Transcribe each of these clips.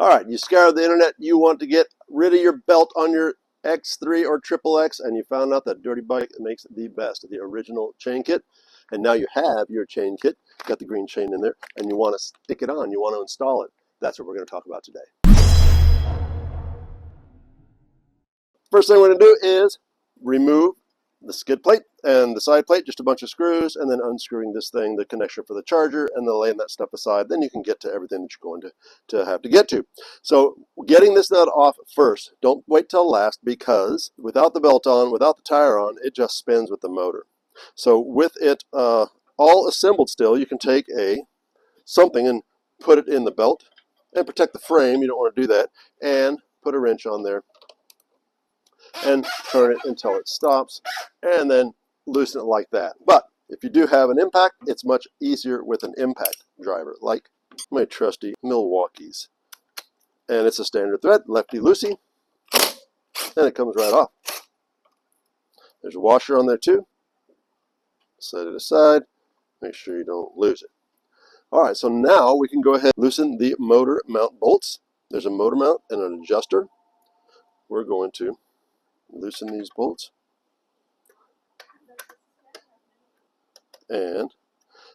All right, you scoured the internet, you want to get rid of your belt on your X3 or XXX, and you found out that DirtyBike makes the best, the original chain kit. And now you have your chain kit, got the green chain in there, and you want to stick it on, you want to install it. That's what we're going to talk about today. First thing we're going to do is remove the skid plate and the side plate, just a bunch of screws, and then unscrewing this thing, the connection for the charger, and then laying that stuff aside. Then you can get to everything that you're going to have to get to. So getting this nut off first, don't wait till last, because without the belt on, without the tire on, it just spins with the motor. So with it all assembled still, you can take something and put it in the belt and protect the frame. You don't want to do that. And put a wrench on there and turn it until it stops, and then loosen it like that. But if you do have an impact, it's much easier with an impact driver, like my trusty Milwaukee's. And it's a standard thread, lefty-loosey, and it comes right off. There's a washer on there too. Set it aside, make sure you don't lose it. All right, so now we can go ahead and loosen the motor mount bolts. There's a motor mount and an adjuster. We're going to loosen these bolts. And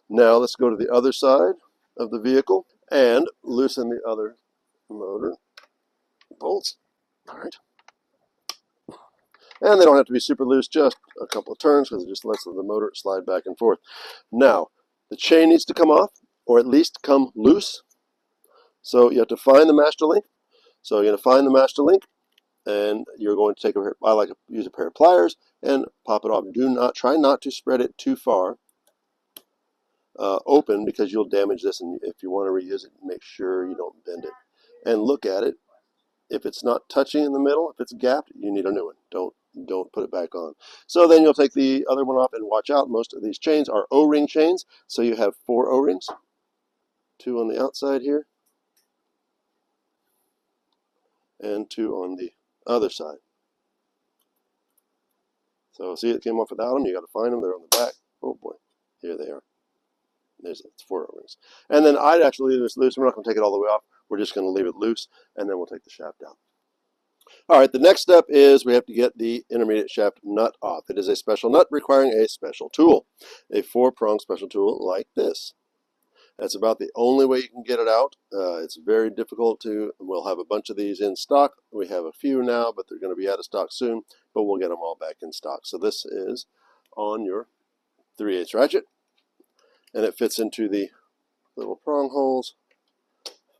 now let's go to the other side of the vehicle and loosen the other motor bolts. All right. And they don't have to be super loose, just a couple of turns, because it just lets the motor slide back and forth. Now, the chain needs to come off, or at least come loose. So you have to find the master link. So you're going to find the master link, and you're going to take I like to use a pair of pliers and pop it off. Try not to spread it too far open, because you'll damage this, and if you want to reuse it, make sure you don't bend it. And look at it. If it's not touching in the middle, if it's gapped, you need a new one. Don't put it back on. So then you'll take the other one off, and watch out, most of these chains are O-ring chains, so you have 4 O-rings, 2 on the outside here, and 2 on the other side. So see, it came off without them. You got to find them. They're on the back. Oh boy, here they are. It's 4 O-rings. And then I'd actually leave this loose. We're not going to take it all the way off. We're just going to leave it loose, and then we'll take the shaft down. All right, the next step is we have to get the intermediate shaft nut off. It is a special nut requiring a special tool, a 4-prong special tool like this. That's about the only way you can get it out. It's very difficult to. We'll have a bunch of these in stock. We have a few now, but they're going to be out of stock soon, but we'll get them all back in stock. So this is on your 3/8 ratchet, and it fits into the little prong holes.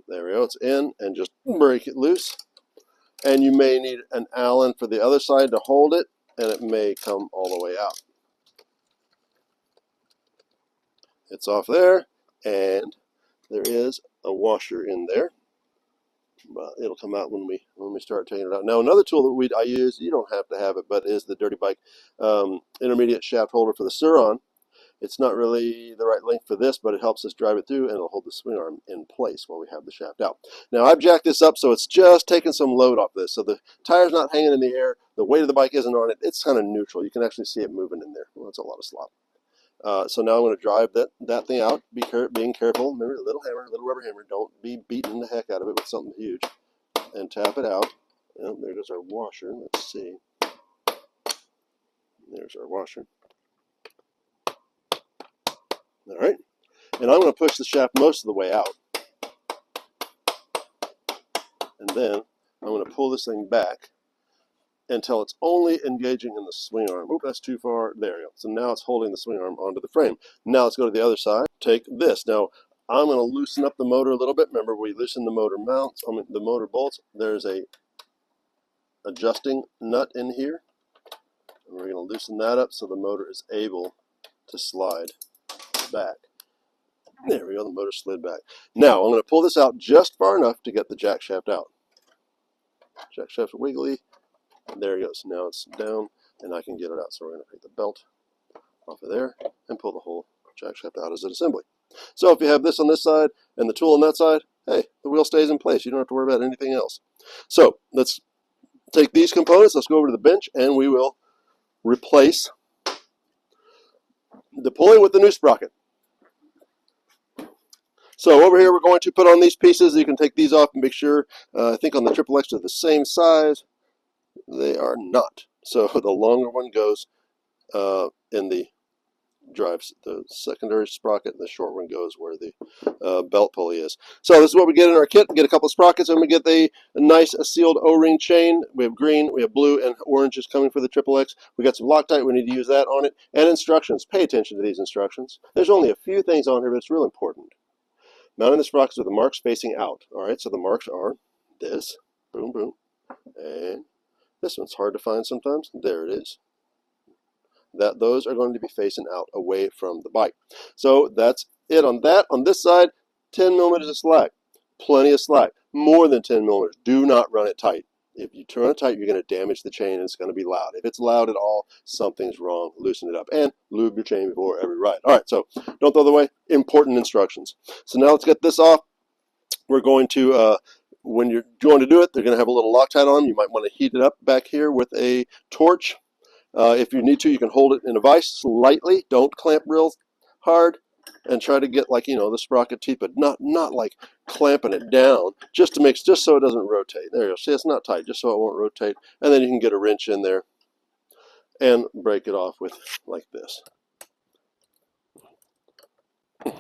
There we go, it's in, and just break it loose. And you may need an Allen for the other side to hold it, and it may come all the way out. It's off there, and there is a washer in there. But it'll come out when we start taking it out. Now, another tool that I use, you don't have to have it, but is the DirtyBike intermediate shaft holder for the Sur-On. It's not really the right length for this, but it helps us drive it through, and it'll hold the swing arm in place while we have the shaft out. Now, I've jacked this up, so it's just taking some load off this. So the tire's not hanging in the air. The weight of the bike isn't on it. It's kind of neutral. You can actually see it moving in there. Well, that's a lot of slop. So now I'm going to drive that thing out, being careful. Remember, a little hammer, a little rubber hammer. Don't be beating the heck out of it with something huge. And tap it out. And there goes our washer. Let's see. There's our washer. All right, and I'm going to push the shaft most of the way out, and then I'm going to pull this thing back until it's only engaging in the swing arm. Oop, that's too far. There you go. So now it's holding the swing arm onto the frame. Now let's go to the other side. Take this. Now I'm going to loosen up the motor a little bit. Remember, we loosened the motor mounts, the motor bolts. There's a adjusting nut in here, and we're going to loosen that up so the motor is able to slide back. There we go, the motor slid back. Now I'm going to pull this out just far enough to get the jack shaft out. Jack shaft's wiggly. There it goes. Now it's down, and I can get it out. So we're going to take the belt off of there and pull the whole jack shaft out as an assembly. So if you have this on this side and the tool on that side, hey, the wheel stays in place. You don't have to worry about anything else. So let's take these components. Let's go over to the bench, and we will replace the pulley with the new sprocket. So over here we're going to put on these pieces. You can take these off and make sure, I think on the XXX they're the same size. They are not. So the longer one goes in the drives, the secondary sprocket, and the short one goes where the belt pulley is. So this is what we get in our kit. We get a couple of sprockets, and we get a nice sealed O-ring chain. We have green, we have blue, and orange is coming for the XXX. We got some Loctite. We need to use that on it. And instructions. Pay attention to these instructions. There's only a few things on here, but it's real important. Mounting the sprockets with the marks facing out. All right, so the marks are this, boom, boom, and this one's hard to find sometimes. There it is. Those are going to be facing out away from the bike. So that's it on that. On this side, 10 millimeters of slack. Plenty of slack. More than 10 millimeters. Do not run it tight. If you turn it tight, you're going to damage the chain and it's going to be loud. If it's loud at all, something's wrong. Loosen it up. And lube your chain before every ride. All right, so don't throw it away. Important instructions. So now let's get this off. We're going to, when you're going to do it, they're going to have a little Loctite on. You might want to heat it up back here with a torch. If you need to, you can hold it in a vise slightly. Don't clamp real hard and try to get, like, the sprocket teeth, but not like clamping it down, just so it doesn't rotate. There you go. See, it's not tight, just so it won't rotate. And then you can get a wrench in there and break it off with like this. All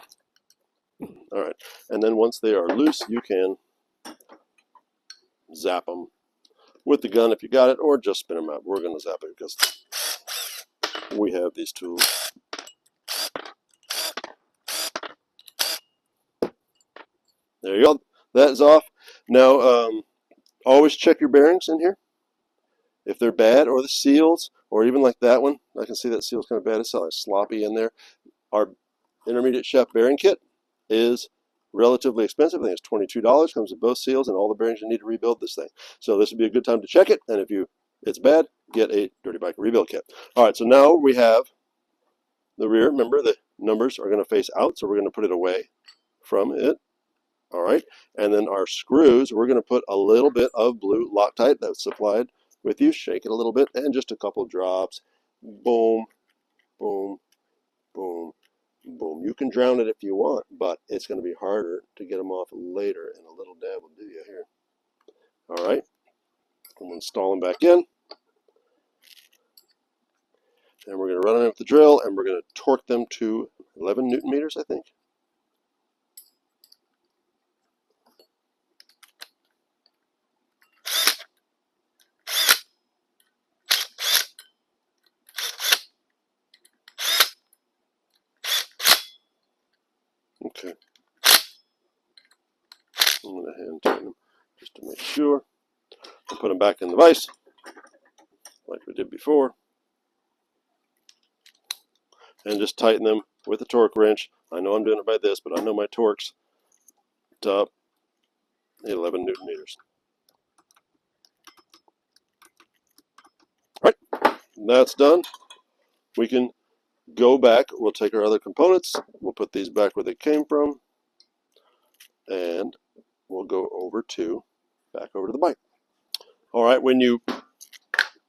right. And then once they are loose, you can zap them with the gun if you got it, or just spin them out. We're going to zap it because we have these tools. There you go. That is off. Now, always check your bearings in here. If they're bad, or the seals, or even like that one, I can see that seal's kind of bad. It's like sloppy in there. Our intermediate shaft bearing kit is relatively expensive. I think it's $22. Comes with both seals and all the bearings you need to rebuild this thing. So this would be a good time to check it. And if it's bad, get a DirtyBike rebuild kit. All right, so now we have the rear. Remember, the numbers are going to face out, so we're going to put it away from it. All right, and then our screws, we're going to put a little bit of blue Loctite that's supplied with you. Shake it a little bit, and just a couple drops. Boom, boom, boom, boom. You can drown it if you want, but it's going to be harder to get them off later, and a little dab will do you here. All right, I'm going to install them back in, and we're going to run them with the drill, and we're going to torque them to 11 Newton meters, I think. Okay, I'm going to hand turn them just to make sure. I'll put them back in the vise like we did before, and just tighten them with a torque wrench. I know I'm doing it by this, but I know my torque's to 11 Newton meters. All right, that's done. We can go back. We'll take our other components. We'll put these back where they came from, and we'll go back over to the bike. All right, when you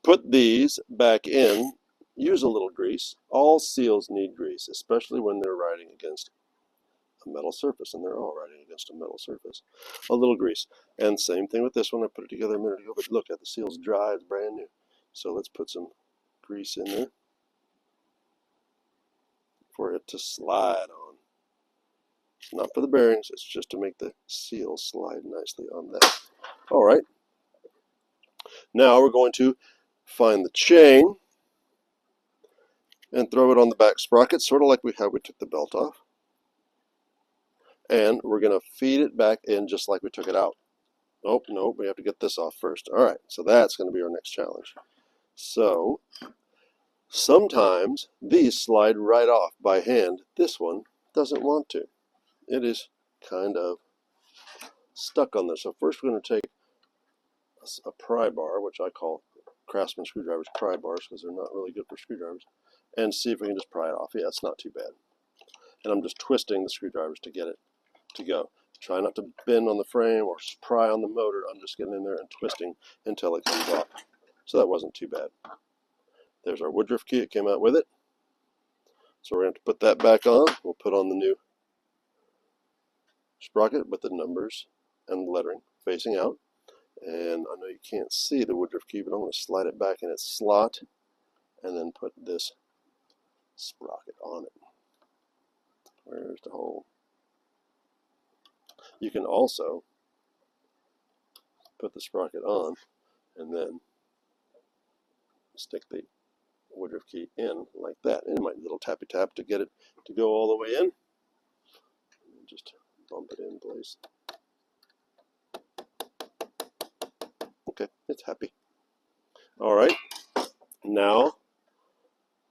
put these back in, use a little grease. All seals need grease, especially when they're riding against a metal surface, and they're all riding against a metal surface. A little grease. And same thing with this one. I put it together a minute ago, but look at the seal's dry. It's brand new. So let's put some grease in there for it to slide on. It's not for the bearings, it's just to make the seal slide nicely on that. All right. Now we're going to find the chain and throw it on the back sprocket, sort of like how we took the belt off. And we're going to feed it back in just like we took it out. Nope, we have to get this off first. All right, so that's going to be our next challenge. So sometimes these slide right off by hand. This one doesn't want to. It is kind of stuck on this. So first we're going to take a pry bar, which I call Craftsman screwdrivers pry bars because they're not really good for screwdrivers, and see if we can just pry it off. Yeah, it's not too bad. And I'm just twisting the screwdrivers to get it to go. Try not to bend on the frame or pry on the motor. I'm just getting in there and twisting until it comes off. So that wasn't too bad. There's our Woodruff key. It came out with it. So we're going to put that back on. We'll put on the new sprocket with the numbers and lettering facing out. And I know you can't see the woodruff key, but I'm going to slide it back in its slot and then put this sprocket on it. Where's the hole? You can also put the sprocket on and then stick the woodruff key in like that. And it might need a little tappy tap to get it to go all the way in. And just bump it in place. Okay, it's happy. All right, now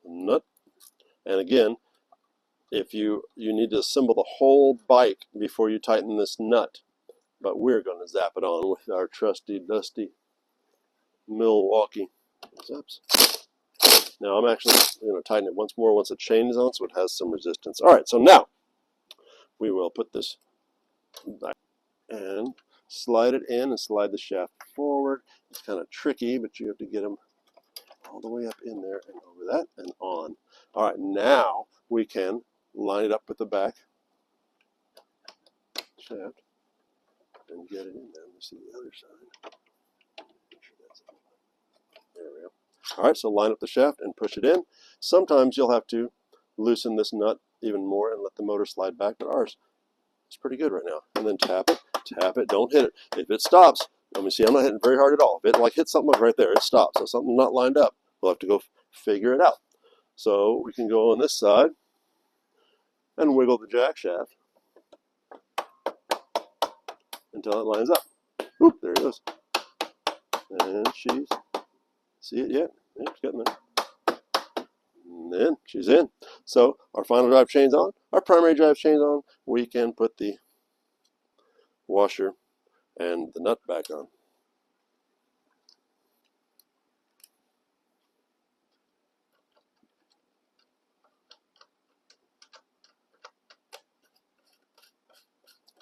nut. And again, if you need to assemble the whole bike before you tighten this nut, but we're going to zap it on with our trusty dusty Milwaukee zaps. Now I'm actually going to tighten it once more once the chain is on, so it has some resistance. All right, so now we will put this back and slide it in and slide the shaft forward. It's kind of tricky, but you have to get them all the way up in there and over that and on. All right, now we can line it up with the back shaft and get it in there. Let me see the other side. There we go. All right, so line up the shaft and push it in. Sometimes you'll have to loosen this nut even more and let the motor slide back, but ours is pretty good right now. And then tap it, don't hit it. If it stops, let me see, I'm not hitting very hard at all. If it like hits something right there, it stops. So something not lined up, we'll have to go figure it out. So we can go on this side and wiggle the jack shaft until it lines up. Oop, there it goes. And she's, see it yet? Yeah, it's getting there. And then she's in. So our final drive chain's on, our primary drive chain's on. We can put the washer and the nut back on.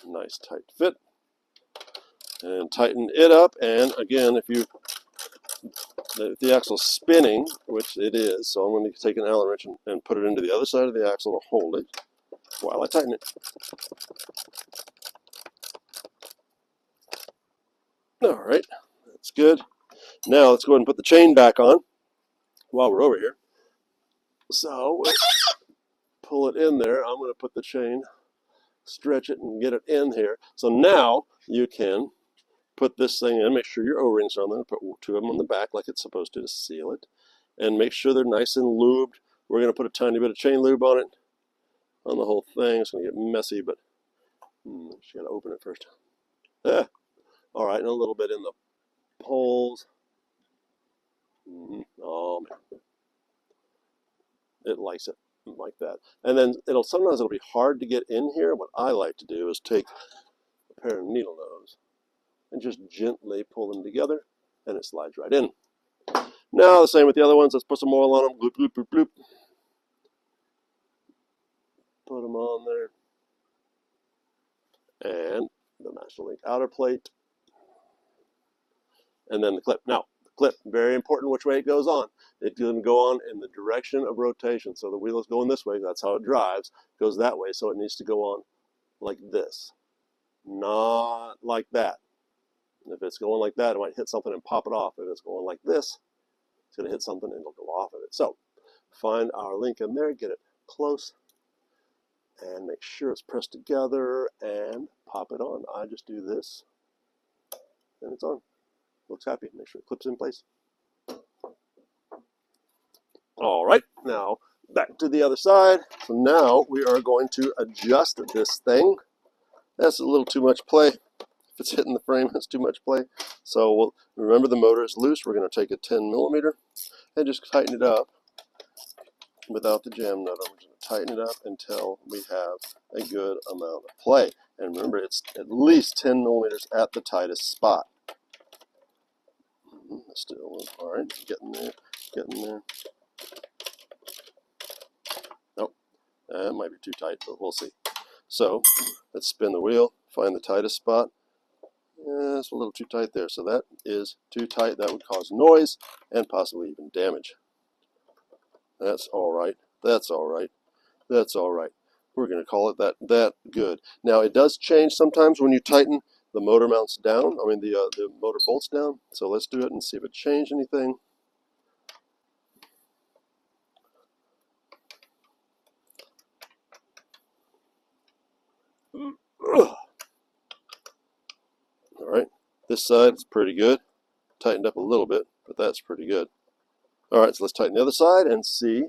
Nice tight fit. And tighten it up. And again, if the axle's spinning, which it is, so I'm going to take an Allen wrench and put it into the other side of the axle to hold it while I tighten it. All right, that's good. Now let's go ahead and put the chain back on while we're over here. So we'll pull it in there. I'm going to put the chain, stretch it, and get it in here. So now you can put this thing in, make sure your O-rings are on there, put two of them on the back like it's supposed to seal it, and make sure they're nice and lubed. We're going to put a tiny bit of chain lube on it, on the whole thing. It's going to get messy, but just got to open it first. All right, and a little bit in the poles. Oh, man. It likes it like that. And then sometimes it'll be hard to get in here. What I like to do is take a pair of needle nose and just gently pull them together, and it slides right in. Now the same with the other ones. Let's put some oil on them. Bloop, bloop, bloop, bloop. Put them on there. And the Master Link outer plate. And then the clip. Now, the clip, very important which way it goes on. It's going to go on in the direction of rotation. So the wheel is going this way. That's how it drives. It goes that way. So it needs to go on like this. Not like that. If it's going like that, it might hit something and pop it off. If it's going like this, it's going to hit something and it'll go off of it. So find our link in there, get it close, and make sure it's pressed together and pop it on. I just do this, and it's on. Looks happy. Make sure it clips in place. All right, now back to the other side. So now we are going to adjust this thing. That's a little too much play. If it's hitting the frame, it's too much play. So remember the motor is loose. We're going to take a 10 millimeter and just tighten it up without the jam nut. We're going to tighten it up until we have a good amount of play. And remember, it's at least 10 millimeters at the tightest spot. Still, all right, getting there, getting there. Nope, that might be too tight, but we'll see. So let's spin the wheel, find the tightest spot. It's a little too tight there, so that is too tight. That would cause noise and possibly even damage. That's all right. That's all right. That's all right. We're going to call it that good. Now it does change sometimes when you tighten the motor mounts down. I mean the motor bolts down. So let's do it and see if it changed anything. All right, this side is pretty good. Tightened up a little bit, but that's pretty good. All right, so let's tighten the other side and see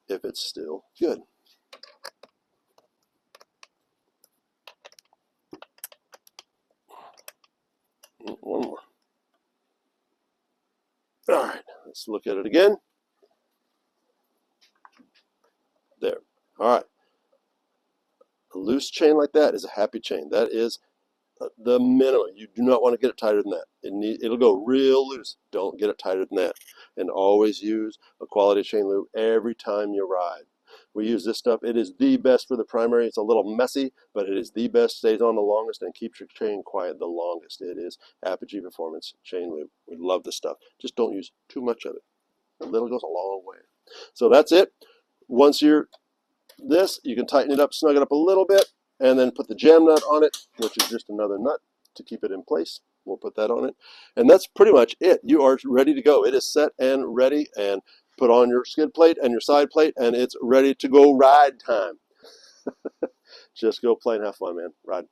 if it's still good. One more. All right, let's look at it again. There. All right. A loose chain like that is a happy chain. That is the minimum. You do not want to get it tighter than that. It'll go real loose. Don't get it tighter than that. And always use a quality chain lube every time you ride. We use this stuff. It is the best for the primary. It's a little messy, but it is the best, stays on the longest, and keeps your chain quiet the longest. It is Apogee Performance Chain Lube. We love this stuff. Just don't use too much of it. A little goes a long way. So that's it. Once you're this, you can tighten it up, snug it up a little bit, and then put the jam nut on it, which is just another nut to keep it in place. We'll put that on it. And that's pretty much it. You are ready to go. It is set and ready, and put on your skid plate and your side plate, and it's ready to go ride time. Just go play and have fun, man. Ride.